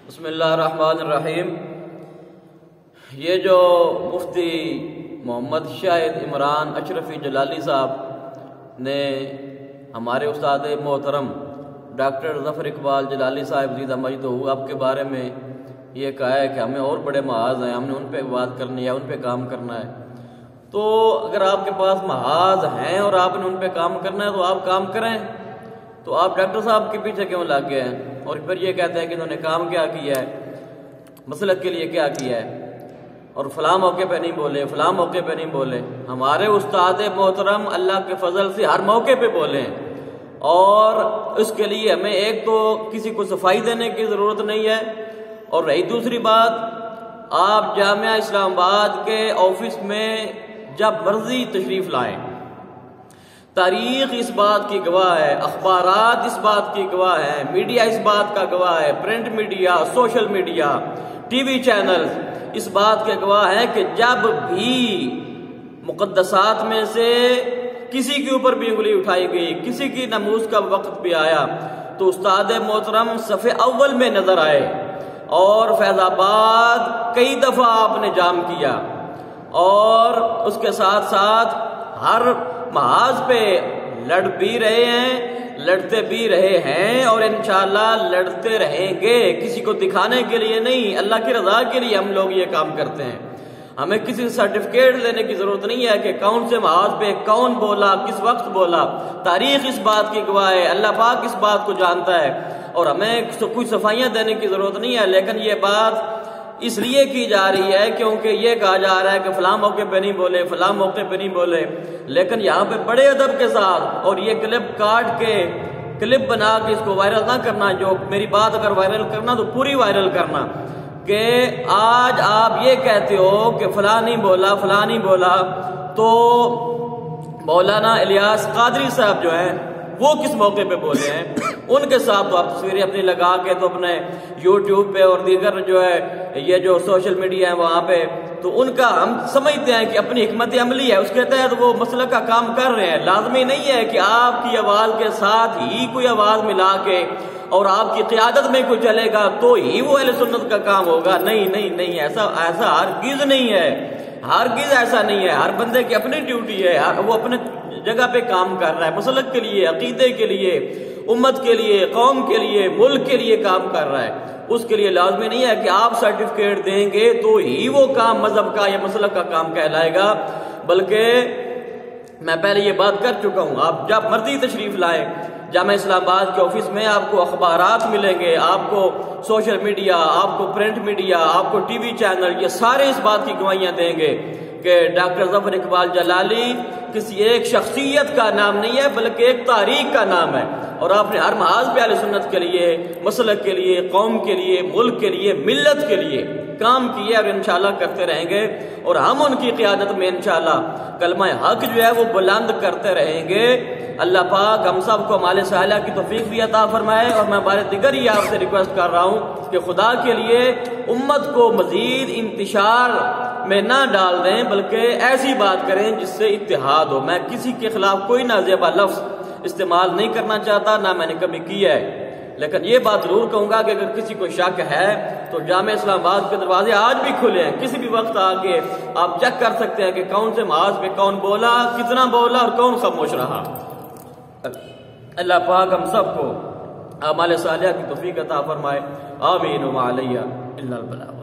بسم اللہ الرحمن الرحیم۔ یہ جو مفتی محمد شاہد عمران اشرفی جلالی صاحب نے ہمارے استاد محترم ڈاکٹر ظفر اقبال جلالی صاحب زیدہ مجدہ آپ کے بارے میں یہ کہا ہے کہ ہمیں اور بڑے محاذ ہیں، ہم نے ان پہ بات کرنی ہے، ان پہ کام کرنا ہے۔ تو اگر آپ کے پاس محاذ ہیں اور آپ نے ان پہ کام کرنا ہے تو آپ کام کریں، تو آپ ڈاکٹر صاحب کے پیچھے کیوں لگ گئے ہیں اور پھر یہ کہتے ہیں کہ انہوں نے کام کیا کیا ہے، مسلک کے لیے کیا کیا ہے، اور فلاں موقع پہ نہیں بولے، فلاں موقع پہ نہیں بولے۔ ہمارے استاد محترم اللہ کے فضل سے ہر موقع پہ بولے ہیں، اور اس کے لیے ہمیں ایک تو کسی کو صفائی دینے کی ضرورت نہیں ہے، اور رہی دوسری بات، آپ جامعہ اسلام آباد کے آفس میں جب مرضی تشریف لائیں، تاریخ اس بات کی گواہ ہے، اخبارات اس بات کی گواہ ہے، میڈیا اس بات کا گواہ ہے، print media, social media, T V channel اس بات کے گواہ ہیں کہ جب بھی مقدسات میں سے کسی کے اوپر بھی انگلی اٹھائی گئی، کسی کی ناموس کا وقت بھی آیا، تو استاد محترم صف اول میں نظر آئے، اور فیض آباد کئی دفعہ آپ نے جام کیا، اور اس کے ساتھ ساتھ ہر محاذ پہ لڑ بھی رہے ہیں، لڑتے بھی رہے ہیں، اور انشاءاللہ لڑتے رہیں گے۔ کسی کو دکھانے کے لیے نہیں، اللہ کی رضا کے لیے ہم لوگ یہ کام کرتے ہیں۔ ہمیں کسی سرٹیفکیٹ لینے کی ضرورت نہیں ہے کہ کون سے محاذ پہ کون بولا، کس وقت بولا۔ تاریخ اس بات کی گواہ ہے، اللہ پاک اس بات کو جانتا ہے، اور ہمیں کوئی صفائیاں دینے کی ضرورت نہیں ہے۔ لیکن یہ بات اس لیے کی جا رہی ہے کیونکہ یہ کہا جا رہا ہے کہ فلاں موقع پہ نہیں بولے، فلاں موقع پہ نہیں بولے، لیکن یہاں پہ بڑے ادب کے ساتھ، اور یہ کلپ کاٹ کے، کلپ بنا کے اس کو وائرل نہ کرنا، جو میری بات اگر وائرل کرنا تو پوری وائرل کرنا، کہ آج آپ یہ کہتے ہو کہ فلاں نہیں بولا، فلاں نہیں بولا، تو مولانا الیاس قادری صاحب جو ہیں وہ کس موقع پہ بولے ہیں؟ ان کے ساتھ تو آپ تصویریں اپنی لگا کے تو اپنے یوٹیوب پہ اور دیگر جو ہے یہ جو سوشل میڈیا ہے وہاں پہ، تو ان کا ہم سمجھتے ہیں کہ اپنی حکمت عملی ہے، اس کے تحت وہ مسلک کا کام کر رہے ہیں۔ لازمی نہیں ہے کہ آپ کی آواز کے ساتھ ہی کوئی آواز ملا کے اور آپ کی قیادت میں کوئی چلے گا تو ہی وہ اہل سنت کا کام ہوگا۔ نہیں نہیں نہیں، ایسا ہرگز نہیں ہے، ہرگز ایسا نہیں ہے۔ ہر بندے کی اپنی ڈیوٹی ہے، وہ اپنے جگہ پہ کام کر رہا ہے، مسلک کے لیے، عقیدے کے لیے، امت کے لیے، قوم کے لیے، ملک کے لیے کام کر رہا ہے۔ اس کے لیے لازمی نہیں ہے کہ آپ سرٹیفکیٹ دیں گے تو ہی وہ کام مذہب کا یا مسلک کا کام کہلائے گا، بلکہ میں پہلے یہ بات کر چکا ہوں، آپ جب مرضی تشریف لائیں جامعہ اسلام آباد کے آفس میں، آپ کو اخبارات ملیں گے، آپ کو سوشل میڈیا، آپ کو پرنٹ میڈیا، آپ کو ٹی وی چینل، یہ سارے اس بات کی گواہیاں دیں گے کہ ڈاکٹر ظفر اقبال جلالی کسی ایک شخصیت کا نام نہیں ہے بلکہ ایک تاریخ کا نام ہے، اور آپ نے ہر محاذ پہ اہل سنت کے لیے، مسلک کے لیے، قوم کے لیے، ملک کے لیے، ملت کے لیے کام کیے، اور انشاءاللہ کرتے رہیں گے، اور ہم ان کی قیادت میں انشاءاللہ کلمہ حق جو ہے وہ بلند کرتے رہیں گے۔ اللہ پاک ہم سب کو مال صالح کی توفیق بھی عطا فرمائے، اور میں بارے دیگر ہی آپ سے ریکویسٹ کر رہا ہوں کہ خدا کے لیے امت کو مزید انتشار میں نہ ڈال دیں، بلکہ ایسی بات کریں جس سے اتحاد ہو۔ میں کسی کے خلاف کوئی نازیبا لفظ استعمال نہیں کرنا چاہتا، نہ میں نے کبھی کیا ہے، لیکن یہ بات ضرور کہوں گا کہ اگر کسی کو شک ہے تو جامعہ اسلام آباد کے دروازے آج بھی کھلے ہیں، کسی بھی وقت آ کے آپ چیک کر سکتے ہیں کہ کون سے محاذ پہ کون بولا، کتنا بولا اور کون خاموش رہا۔ اللہ پاک ہم سب کو اعمال صالحہ کی توفیق عطا فرمائے، آمین وما علیہ الا البلاغ۔